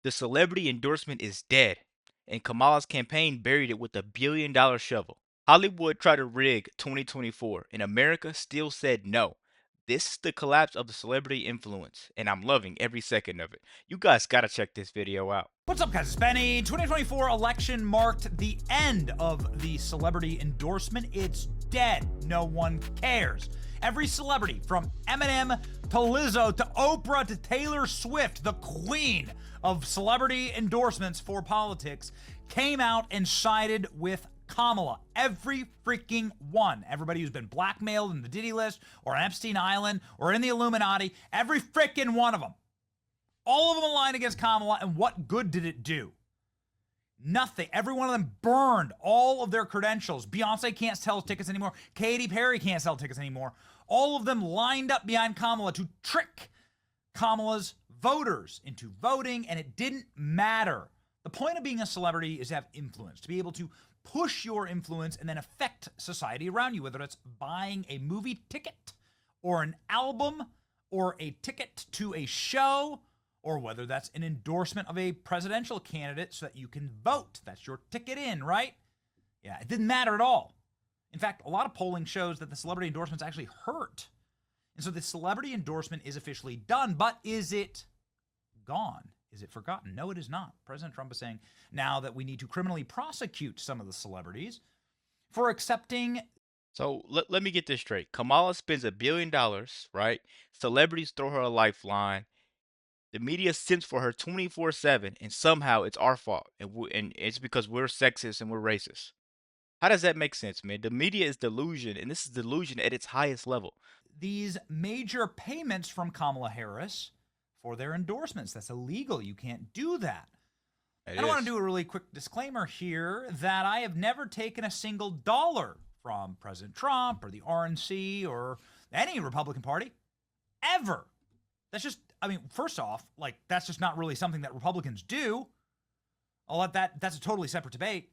The celebrity endorsement is dead, and Kamala's campaign buried it with a $1 billion shovel. Hollywood tried to rig 2024, and America still said no. This is the collapse of the celebrity influence, and I'm loving every second of it. You guys gotta check this video out. What's up, guys? It's Benny. 2024 election marked the end of the celebrity endorsement. It's dead. No one cares. Every celebrity, from Eminem to Lizzo to Oprah to Taylor Swift, the queen of celebrity endorsements for politics, came out and sided with Kamala. Every freaking one. Everybody who's been blackmailed in the Diddy list or on Epstein Island or in the Illuminati, every freaking one of them. All of them aligned against Kamala, and what good did it do? Nothing. Every one of them burned all of their credentials. Beyonce can't sell tickets anymore. Katy Perry can't sell tickets anymore. All of them lined up behind Kamala to trick Kamala's voters into voting, and it didn't matter. The point of being a celebrity is to have influence, to be able to push your influence and then affect society around you, whether it's buying a movie ticket or an album or a ticket to a show, or whether that's an endorsement of a presidential candidate so that you can vote. That's your ticket in, right? Yeah, it didn't matter at all. In fact, a lot of polling shows that the celebrity endorsements actually hurt. And so the celebrity endorsement is officially done, but is it gone? Is it forgotten? No, it is not. President Trump is saying now that we need to criminally prosecute some of the celebrities for accepting. So let me get this straight. Kamala spends $1 billion, right? Celebrities throw her a lifeline. The media sends for her 24/7, and somehow it's our fault, and it's because we're sexist and we're racist. How does that make sense, man? The media is delusion, and this is delusion at its highest level. These major payments from Kamala Harris for their endorsements. That's illegal. You can't do that. I want to do a really quick disclaimer here that I have never taken a single dollar from President Trump or the RNC or any Republican Party, ever. That's just, I mean, first off, like, that's just not really something that Republicans do. That's a totally separate debate.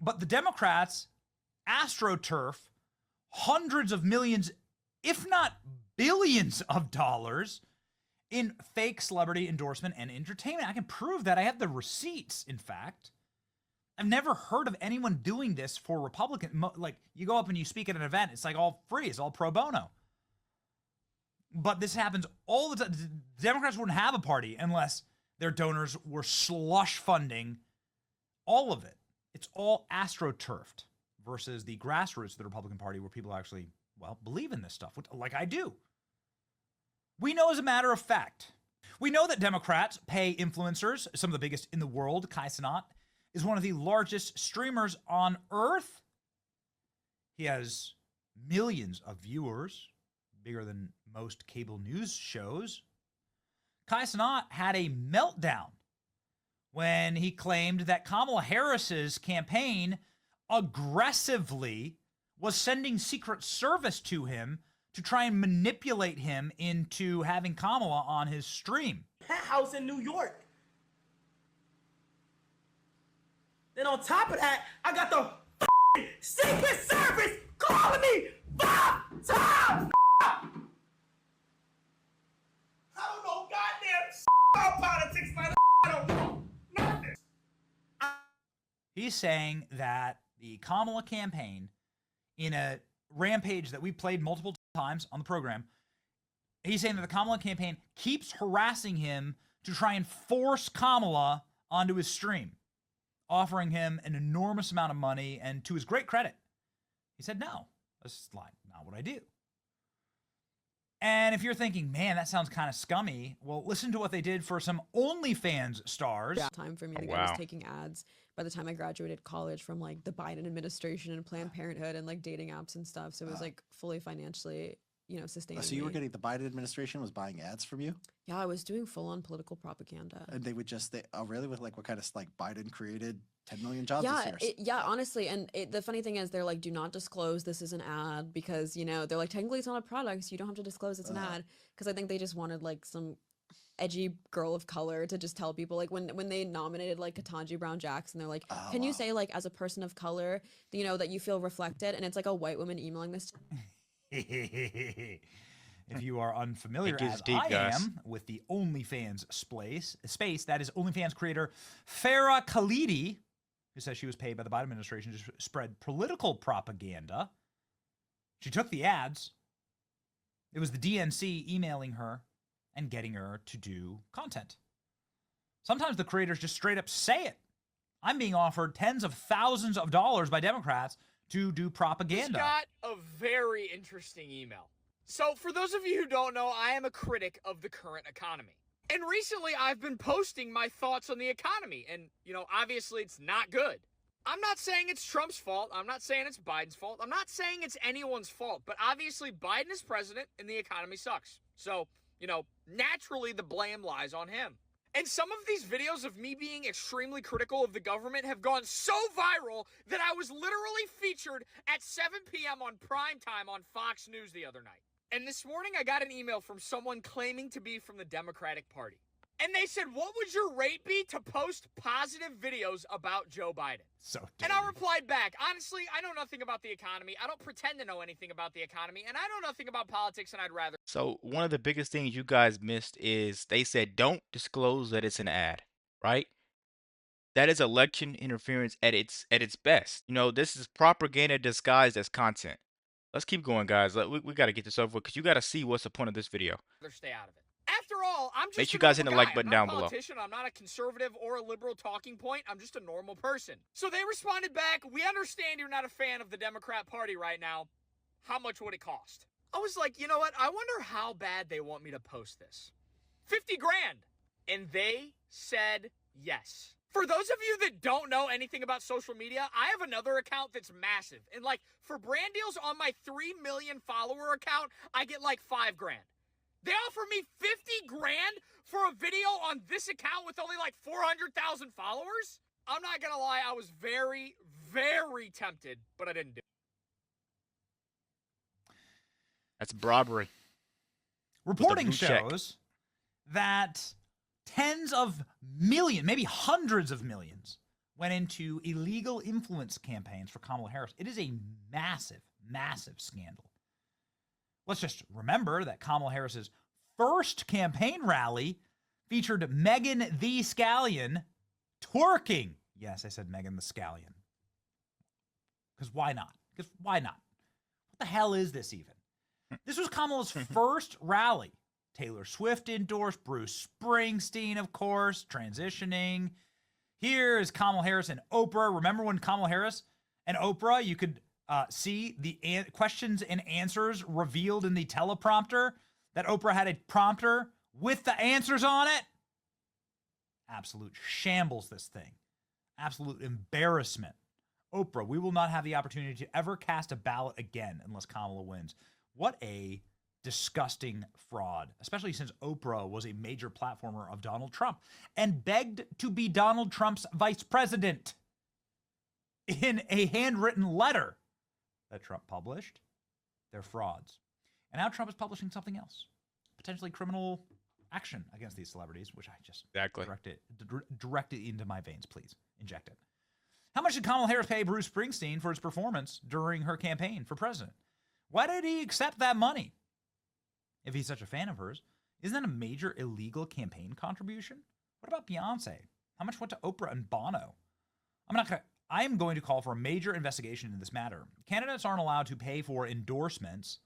But the Democrats astroturf hundreds of millions, if not billions of dollars in fake celebrity endorsement and entertainment. I can prove that. I have the receipts, in fact. I've never heard of anyone doing this for Republican. Like, you go up and you speak at an event, it's like all free, it's all pro bono. But this happens all the time. The Democrats wouldn't have a party unless their donors were slush funding all of it. It's all astroturfed versus the grassroots of the Republican Party, where people actually, well, believe in this stuff, like I do. We know, as a matter of fact, we know that Democrats pay influencers, some of the biggest in the world. Cashapp is one of the largest streamers on earth. He has millions of viewers, bigger than most cable news shows. Cashapp had a meltdown when he claimed that Kamala Harris's campaign aggressively was sending Secret Service to him to try and manipulate him into having Kamala on his stream. House in New York. Then on top of that, I got the Secret Service calling me 5 times. I don't know goddamn about politics, man. I don't know nothing. He's saying that the Kamala campaign, in a rampage that we played multiple times on the program, he's saying that the Kamala campaign keeps harassing him to try and force Kamala onto his stream, offering him an enormous amount of money. And to his great credit, he said, no, that's not what I do. And if you're thinking, man, that sounds kind of scummy, well, listen to what they did for some OnlyFans stars. Yeah. Time for me to get was taking ads by the time I graduated college from like the Biden administration and Planned Parenthood and like dating apps and stuff. So it was like fully financially, sustaining. So you were getting, the Biden administration was buying ads from you? Yeah, I was doing full on political propaganda. And they would really, with like what kind of, like, Biden created 10 million jobs this year? Yeah, honestly. And the funny thing is, they're like, do not disclose this is an ad, because, they're like, technically it's not a product, so you don't have to disclose it's an ad. Because I think they just wanted like some edgy girl of color to just tell people, like, when they nominated like Ketanji Brown Jackson, they're like, can you say, like, as a person of color, that you feel reflected? And it's like a white woman emailing this. If you are unfamiliar, It gets as deep, I guys. am, with the OnlyFans space, that is OnlyFans creator Farah Khalidi, who says she was paid by the Biden administration to spread political propaganda. She took the ads. It was the DNC emailing her and getting her to do content. Sometimes the creators just straight up say it. I'm being offered tens of thousands of dollars by Democrats to do propaganda. Just got a very interesting email. So for those of you who don't know, I am a critic of the current economy. And recently I've been posting my thoughts on the economy. And, obviously it's not good. I'm not saying it's Trump's fault. I'm not saying it's Biden's fault. I'm not saying it's anyone's fault. But obviously Biden is president and the economy sucks. So, naturally the blame lies on him. And some of these videos of me being extremely critical of the government have gone so viral that I was literally featured at 7 p.m. on primetime on Fox News the other night. And this morning I got an email from someone claiming to be from the Democratic Party. And they said, what would your rate be to post positive videos about Joe Biden? So and I replied back, honestly, I know nothing about the economy. I don't pretend to know anything about the economy. And I know nothing about politics, and I'd rather. So one of the biggest things you guys missed is they said don't disclose that it's an ad, right? That is election interference at its best. This is propaganda disguised as content. Let's keep going, guys. We got to get this over with because you got to see what's the point of this video. Stay out of it. After all, I'm just Make sure a you guys hit the normal like guy. button I'm not down a below. politician. I'm not a conservative or a liberal talking point. I'm just a normal person. So they responded back, we understand you're not a fan of the Democrat Party right now. How much would it cost? I was like, you know what? I wonder how bad they want me to post this. 50 grand. And they said yes. For those of you that don't know anything about social media, I have another account that's massive. And for brand deals on my 3 million follower account, I get 5 grand. They offer me 50 grand for a video on this account with only 400,000 followers? I'm not gonna lie, I was very, very tempted, but I didn't do it. That's robbery. Reporting shows that tens of millions, maybe hundreds of millions, went into illegal influence campaigns for Kamala Harris. It is a massive, massive scandal. Let's just remember that Kamala Harris's first campaign rally featured Megan Thee Stallion twerking. Yes, I said Megan the Scallion. Because why not? Because why not? What the hell is this even? This was Kamala's first rally. Taylor Swift endorsed, Bruce Springsteen, of course, transitioning. Here is Kamala Harris and Oprah. Remember when Kamala Harris and Oprah, you could see the questions and answers revealed in the teleprompter, that Oprah had a prompter with the answers on it? Absolute shambles, this thing. Absolute embarrassment. Oprah, we will not have the opportunity to ever cast a ballot again unless Kamala wins. What a disgusting fraud, especially since Oprah was a major platformer of Donald Trump and begged to be Donald Trump's vice president in a handwritten letter that Trump published. They're frauds. And now Trump is publishing something else, potentially criminal action against these celebrities, which I just direct it into my veins, please. Inject it. How much did Kamala Harris pay Bruce Springsteen for his performance during her campaign for president? Why did he accept that money? If he's such a fan of hers, isn't that a major illegal campaign contribution? What about Beyonce? How much went to Oprah and Bono? I am going to call for a major investigation into this matter. Candidates aren't allowed to pay for endorsements,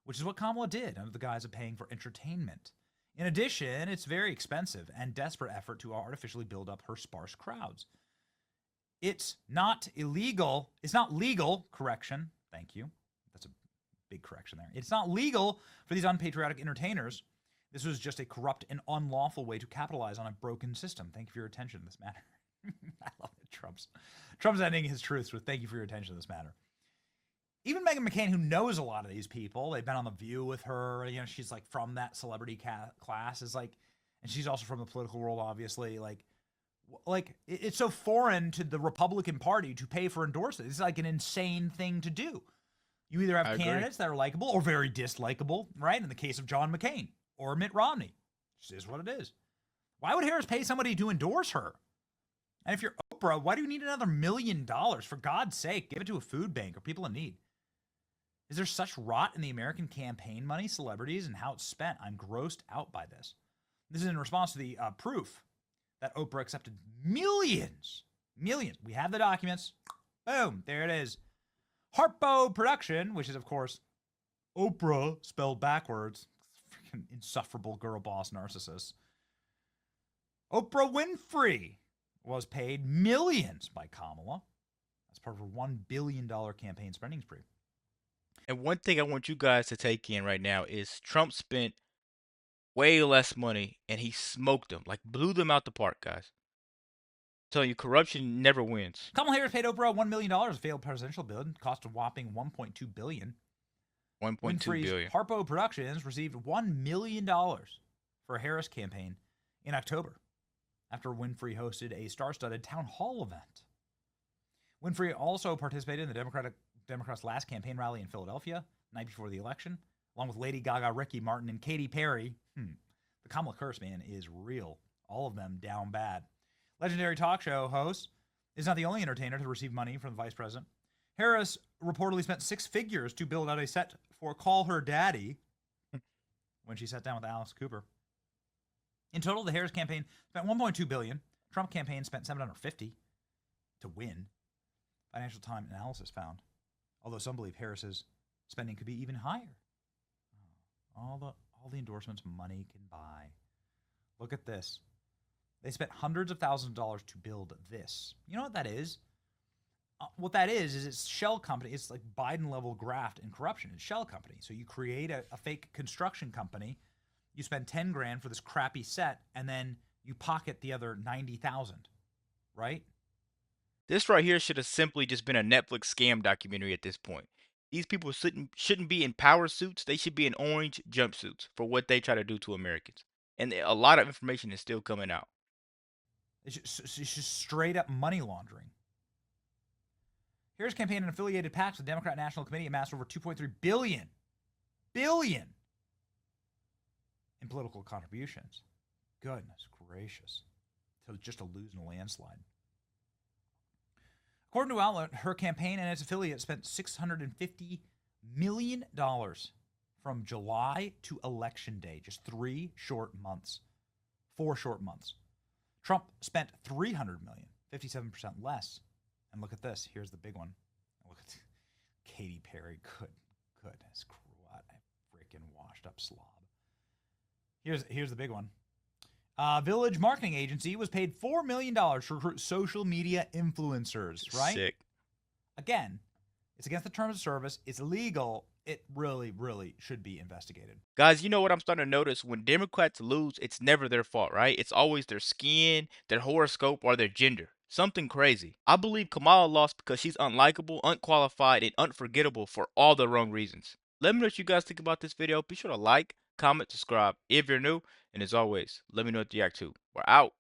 which is what Kamala did under the guise of paying for entertainment. In addition, it's very expensive and desperate effort to artificially build up her sparse crowds. It's not illegal. It's not legal. Correction. Thank you. That's a big correction there. It's not legal for these unpatriotic entertainers. This was just a corrupt and unlawful way to capitalize on a broken system. Thank you for your attention in this matter. I love it. Trump's ending his truths with thank you for your attention in this matter. Even Meghan McCain, who knows a lot of these people, they've been on The View with her. She's from that celebrity class. And she's also from the political world, obviously. It's so foreign to the Republican Party to pay for endorsements. It's an insane thing to do. You either have candidates that are likable or very dislikable, right? In the case of John McCain or Mitt Romney. It just is what it is. Why would Harris pay somebody to endorse her? And if you're Oprah, why do you need another $1 million? For God's sake, give it to a food bank or people in need. Is there such rot in the American campaign money, celebrities, and how it's spent? I'm grossed out by this. This is in response to the proof that Oprah accepted millions. We have the documents. Boom, there it is. Harpo Production, which is, of course, Oprah spelled backwards. Freaking insufferable girl boss narcissist. Oprah Winfrey was paid millions by Kamala as part of her $1 billion campaign spending spree. And one thing I want you guys to take in right now is Trump spent way less money and he smoked them, like blew them out the park, guys. I'm telling you, corruption never wins. Kamala Harris paid Oprah $1 million, a failed presidential bid, cost a whopping $1.2 billion. $1.2 billion. Harpo Productions received $1 million for a Harris campaign in October after Winfrey hosted a star-studded town hall event. Winfrey also participated in the Democrats' last campaign rally in Philadelphia, the night before the election, along with Lady Gaga, Ricky Martin, and Katy Perry. The Kamala curse, man, is real. All of them down bad. Legendary talk show host is not the only entertainer to receive money from the vice president. Harris reportedly spent six figures to build out a set for Call Her Daddy when she sat down with Alice Cooper. In total, the Harris campaign spent $1.2 billion. Trump campaign spent $750 to win. Financial Times analysis found, although some believe Harris's spending could be even higher. All the endorsements money can buy. Look at this. They spent hundreds of thousands of dollars to build this. You know what that is? What that is it's shell company. It's like Biden-level graft and corruption. It's shell company. So you create a fake construction company. You spend 10 grand for this crappy set, and then you pocket the other 90,000, right? This right here should have simply just been a Netflix scam documentary at this point. These people shouldn't be in power suits. They should be in orange jumpsuits for what they try to do to Americans. And a lot of information is still coming out. It's just straight up money laundering. Harris campaign and affiliated PACs with the Democrat National Committee amassed over $2.3 billion in political contributions. Goodness gracious. So just to lose in a landslide. According to Outlet, her campaign and its affiliates spent $650 million from July to Election Day. Just 4 short months. Trump spent $300 million, 57% less. And look at this. Here's the big one. Look at Katy Perry. Goodness, what a freaking washed up slob. Here's the big one. Village Marketing Agency was paid $4 million to recruit social media influencers, right? Sick. Again, it's against the terms of service. It's illegal. It really, really should be investigated. Guys, you know what I'm starting to notice? When Democrats lose, it's never their fault, right? It's always their skin, their horoscope, or their gender. Something crazy. I believe Kamala lost because she's unlikable, unqualified, and unforgettable for all the wrong reasons. Let me know what you guys think about this video. Be sure to like, comment, subscribe if you're new. And as always, let me know what you react to. We're out.